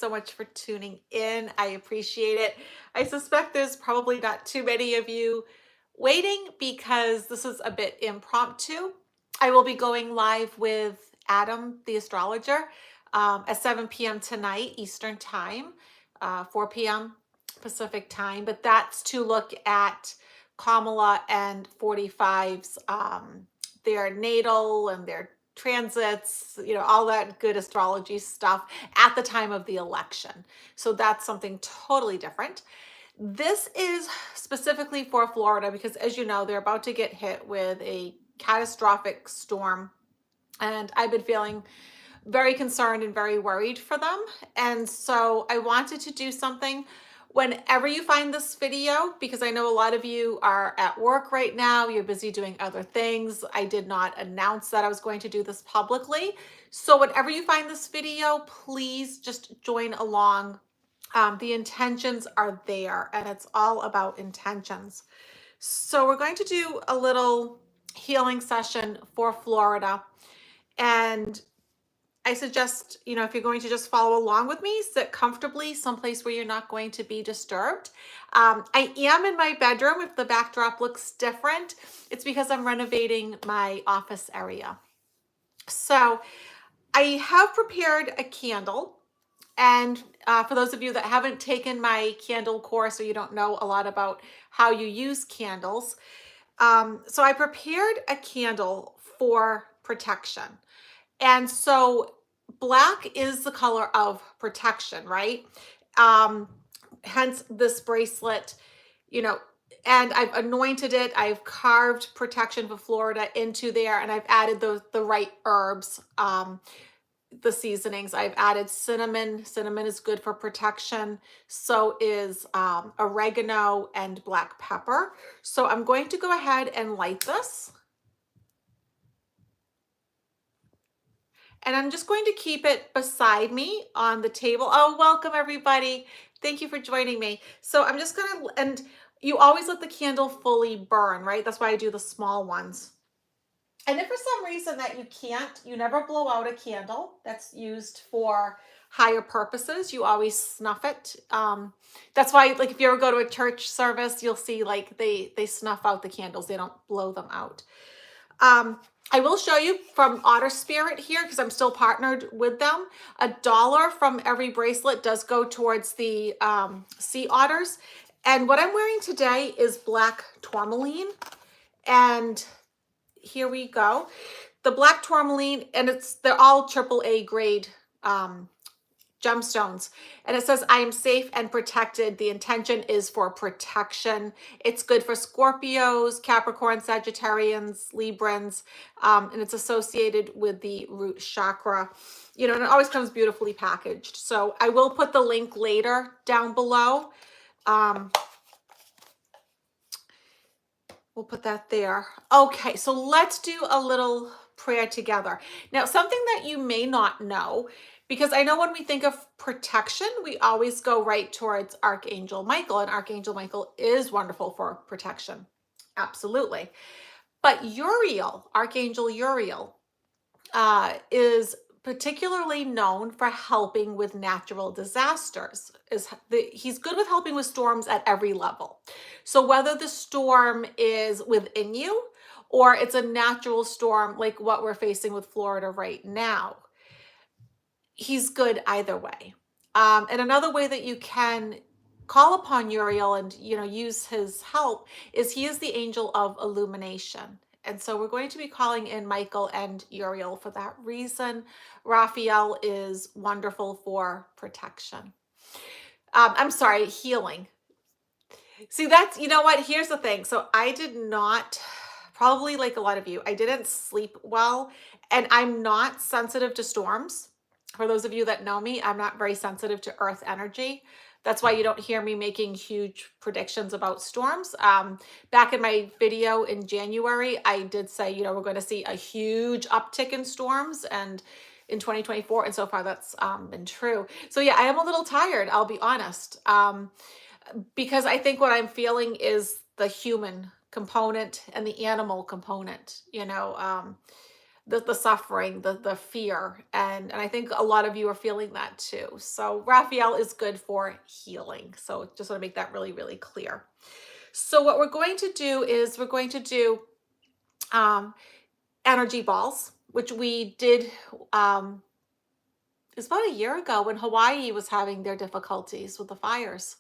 so much for tuning in. I appreciate it. I suspect there's probably not too many of you waiting because this is a bit impromptu. I will be going live with Adam, the astrologer, at 7 p.m. tonight, Eastern Time, 4 p.m. Pacific Time. But that's to look at Kamala and 45's their natal and their transits, all that good astrology stuff at the time of the election. So that's something totally different. This is specifically for Florida because, as you know, they're about to get hit with a catastrophic storm. And I've been feeling very concerned and very worried for them. And so I wanted to do something whenever you find this video, because I know a lot of you are at work right now, you're busy doing other things. I did not announce that I was going to do this publicly. So whenever you find this video, please just join along. The intentions are there and it's all about intentions. So we're going to do a little healing session for Florida. And I suggest, if you're going to just follow along with me, sit comfortably someplace where you're not going to be disturbed. I am in my bedroom. If the backdrop looks different, it's because I'm renovating my office area. So I have prepared a candle. And for those of you that haven't taken my candle course or you don't know a lot about how you use candles, so I prepared a candle for protection. And so black is the color of protection, right? Hence this bracelet, you know, and I've anointed it. I've carved protection for Florida into there, and I've added the right herbs, the seasonings. I've added cinnamon. Cinnamon is good for protection. So is oregano and black pepper. So I'm going to go ahead and light this. And I'm just going to keep it beside me on the table. Oh, welcome everybody. Thank you for joining me. So I'm just gonna, and you always let the candle fully burn, right? That's why I do the small ones. And if for some reason that you can't, you never blow out a candle that's used for higher purposes. You always snuff it. That's why, like, if you ever go to a church service, you'll see like they snuff out the candles. They don't blow them out. I will show you from Otter Spirit here because I'm still partnered with them. $1 from every bracelet does go towards the sea otters. And what I'm wearing today is black tourmaline. And here we go. The black tourmaline, and they're all AAA grade gemstones, and it says I am safe and protected. The intention is for protection. It's good for Scorpios, Capricorn, Sagittarians, Librans, and it's associated with the root chakra, and it always comes beautifully packaged. So I will put the link later down below. We'll put that there. Okay, so let's do a little prayer together. Now, something that you may not know, because I know when we think of protection, we always go right towards Archangel Michael, and Archangel Michael is wonderful for protection. Absolutely. But Uriel, Archangel Uriel, is particularly known for helping with natural disasters. He's good with helping with storms at every level. So whether the storm is within you or it's a natural storm like what we're facing with Florida right now, he's good either way. And another way that you can call upon Uriel and use his help is he is the angel of illumination. And so we're going to be calling in Michael and Uriel for that reason. Raphael is wonderful for protection. I'm sorry, healing. See, that's, what? Here's the thing. So I did not, probably like a lot of you, I didn't sleep well, and I'm not sensitive to storms. For those of you that know me, I'm not very sensitive to earth energy. That's why you don't hear me making huge predictions about storms. Back in my video in January, I did say, we're going to see a huge uptick in storms and in 2024. And so far that's been true. So yeah, I am a little tired, I'll be honest. Because I think what I'm feeling is the human component and the animal component, the suffering, the fear. And I think a lot of you are feeling that too. So Raphael is good for healing. So just want to make that really, really clear. So what we're going to do is we're going to do um, energy balls, which we did it's about a year ago when Hawaii was having their difficulties with the fires.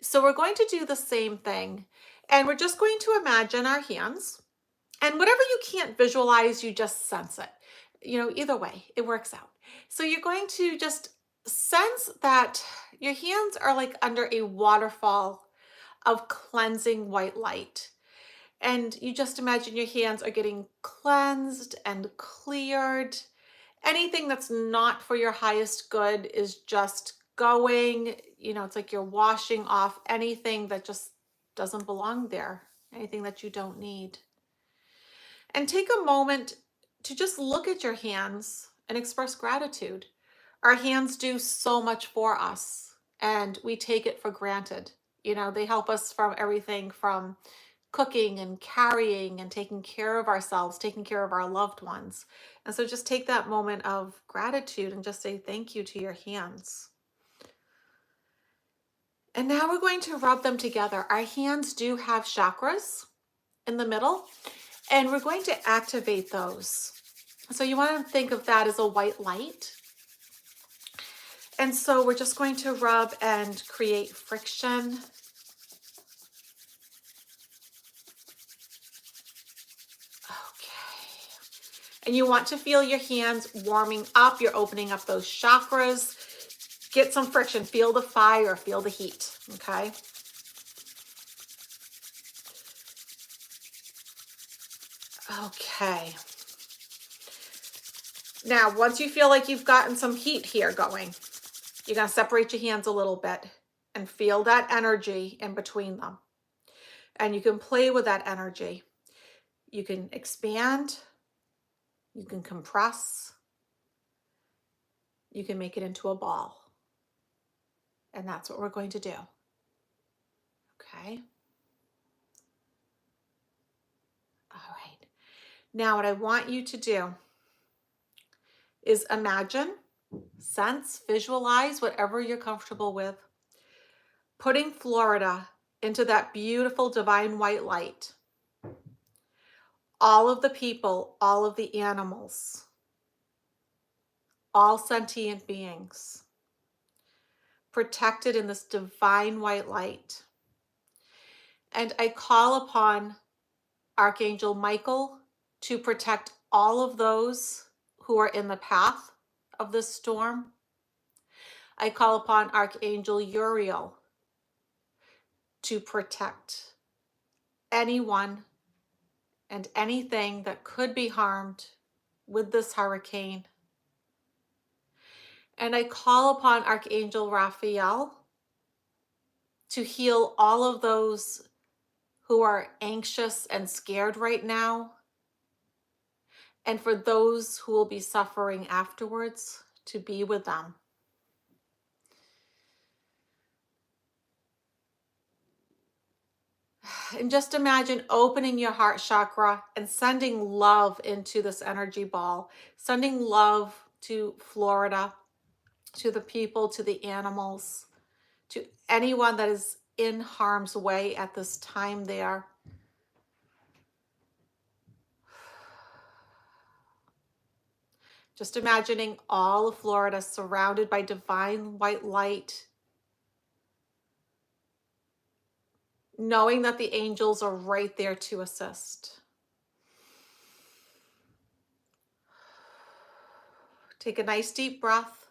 So we're going to do the same thing. And we're just going to imagine our hands. And whatever you can't visualize, you just sense it. You know, either way, it works out. So you're going to just sense that your hands are like under a waterfall of cleansing white light. And you just imagine your hands are getting cleansed and cleared. Anything that's not for your highest good is just going, you know, it's like you're washing off anything that just doesn't belong there, anything that you don't need. And take a moment to just look at your hands and express gratitude. Our hands do so much for us, and we take it for granted. You know, they help us from everything from cooking and carrying and taking care of ourselves, taking care of our loved ones. And so just take that moment of gratitude and just say thank you to your hands. And now we're going to rub them together. Our hands do have chakras in the middle, and we're going to activate those. So you want to think of that as a white light. And so we're just going to rub and create friction. Okay. And you want to feel your hands warming up. You're opening up those chakras. Get some friction. Feel the fire. Feel the heat. Okay. Okay. Now, once you feel like you've gotten some heat here going, you're going to separate your hands a little bit and feel that energy in between them. And you can play with that energy. You can expand. You can compress. You can make it into a ball. And that's what we're going to do. Okay. All right. Now, what I want you to do is imagine, sense, visualize, whatever you're comfortable with, putting Florida into that beautiful divine white light. All of the people, all of the animals, all sentient beings, protected in this divine white light. And I call upon Archangel Michael to protect all of those who are in the path of this storm. I call upon Archangel Uriel to protect anyone and anything that could be harmed with this hurricane. And I call upon Archangel Raphael to heal all of those who are anxious and scared right now, and for those who will be suffering afterwards, to be with them. And just imagine opening your heart chakra and sending love into this energy ball, sending love to Florida, to the people, to the animals, to anyone that is in harm's way at this time there. Just imagining all of Florida surrounded by divine white light, knowing that the angels are right there to assist. Take a nice deep breath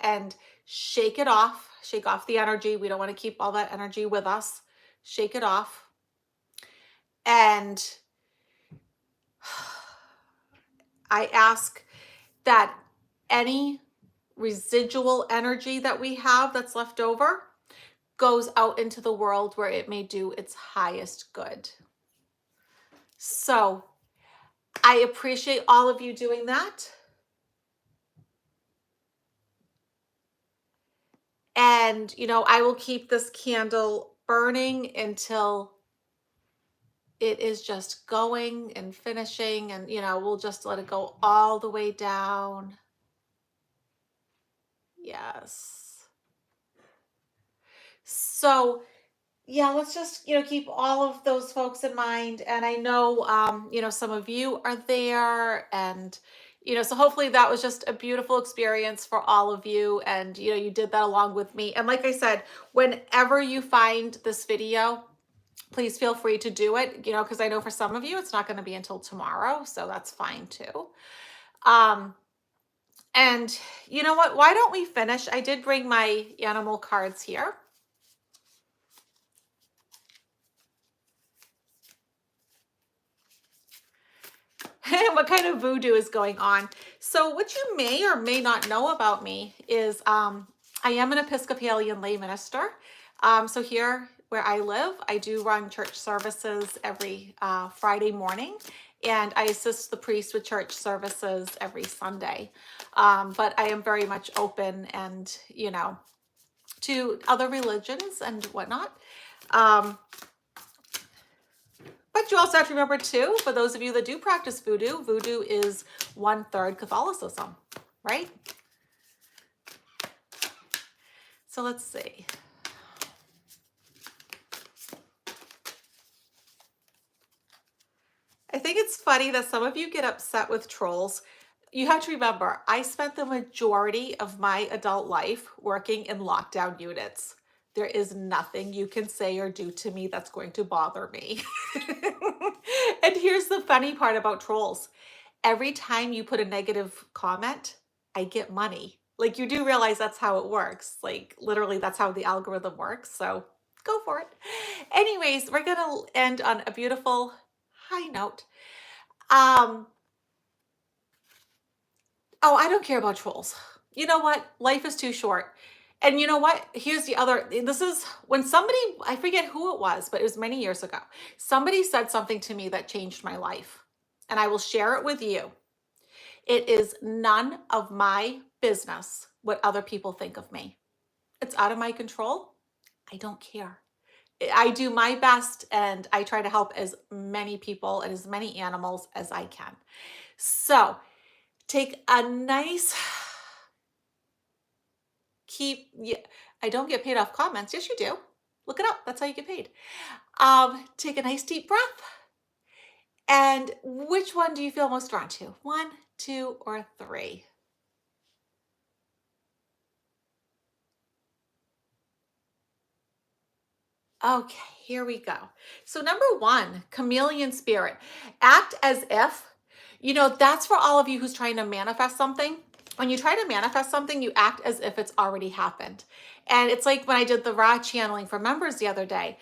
and shake it off. Shake off the energy. We don't want to keep all that energy with us. Shake it off. And I ask that any residual energy that we have that's left over goes out into the world where it may do its highest good. So I appreciate all of you doing that. And, you know, I will keep this candle burning until it is just going and finishing, and we'll just let it go all the way down. Yes. So yeah, let's just, keep all of those folks in mind. And I know, some of you are there, and, so hopefully that was just a beautiful experience for all of you. And, you did that along with me. And like I said, whenever you find this video, please feel free to do it, because I know for some of you, it's not going to be until tomorrow. So that's fine too. Um, and you know what? Why don't we finish? I did bring my animal cards here. What kind of voodoo is going on? So what you may or may not know about me is I am an Episcopalian lay minister. So here where I live, I do run church services every Friday morning, and I assist the priest with church services every Sunday. But I am very much open and, to other religions and whatnot. But you also have to remember too, for those of you that do practice voodoo, voodoo is 1/3 Catholicism, right? So let's see. I think it's funny that some of you get upset with trolls. You have to remember, I spent the majority of my adult life working in lockdown units. There is nothing you can say or do to me that's going to bother me. And here's the funny part about trolls. Every time you put a negative comment, I get money. Like, you do realize that's how it works. Like, literally, that's how the algorithm works. So go for it. Anyways, we're going to end on a beautiful high note. Oh, I don't care about trolls. You know what? Life is too short. And you know what? Here's the other, this is when somebody, I forget who it was, but it was many years ago. Somebody said something to me that changed my life, and I will share it with you. It is none of my business what other people think of me. It's out of my control. I don't care. I do my best, and I try to help as many people and as many animals as I can. So take a nice, yeah, I don't get paid off comments. Yes, you do. Look it up. That's how you get paid. Take a nice deep breath. And which one do you feel most drawn to? 1, 2, or 3? Okay, here we go. So number 1, chameleon spirit. Act as if, that's for all of you who's trying to manifest something. When you try to manifest something, you act as if it's already happened. And it's like when I did the Ra channeling for members the other day.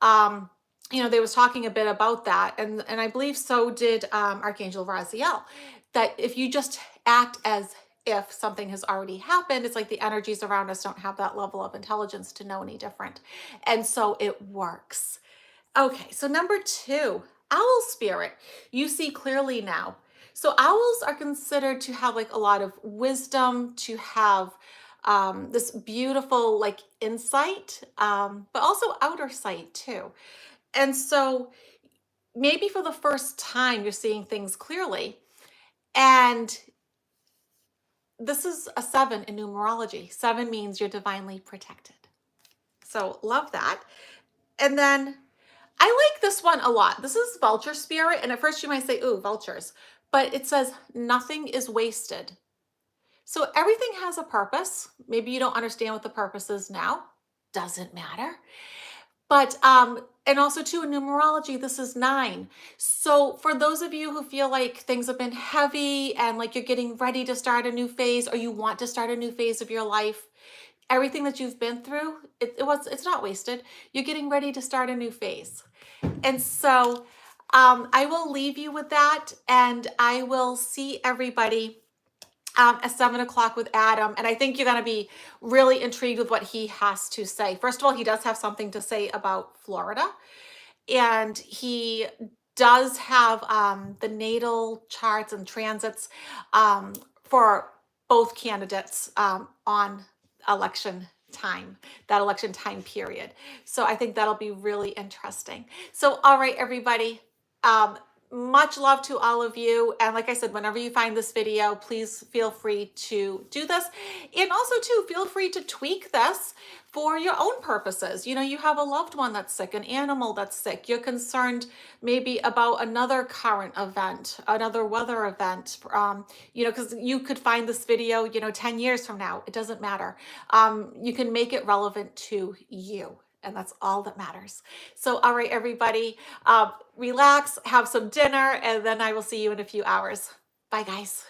They was talking a bit about that, and I believe so did Archangel Raziel, that if you just act as if something has already happened, it's like the energies around us don't have that level of intelligence to know any different. And so it works. Okay, so number 2, owl spirit. You see clearly now. So owls are considered to have like a lot of wisdom, to have this beautiful like insight, but also outer sight too. And so maybe for the first time, you're seeing things clearly. And this is a 7 in numerology. 7 means you're divinely protected. So love that. And then I like this one a lot. This is vulture spirit. And at first you might say, ooh, vultures. But it says nothing is wasted. So everything has a purpose. Maybe you don't understand what the purpose is now. Doesn't matter. But, and also too, in numerology, this is 9. So for those of you who feel like things have been heavy and like you're getting ready to start a new phase, or you want to start a new phase of your life, everything that you've been through, it's not wasted. You're getting ready to start a new phase. And so I will leave you with that, and I will see everybody at 7 o'clock with Adam. And I think you're going to be really intrigued with what he has to say. First of all, he does have something to say about Florida. And he does have the natal charts and transits for both candidates on election time, that election time period. So I think that'll be really interesting. So, all right, everybody. Um, much love to all of you. And like I said, whenever you find this video, please feel free to do this. And also too, feel free to tweak this for your own purposes. You know, you have a loved one that's sick, an animal that's sick. You're concerned maybe about another current event, another weather event. You know, because you could find this video, you know, 10 years from now. It doesn't matter. You can make it relevant to you. And that's all that matters. So, all right, everybody, relax, have some dinner, and then I will see you in a few hours. Bye, guys.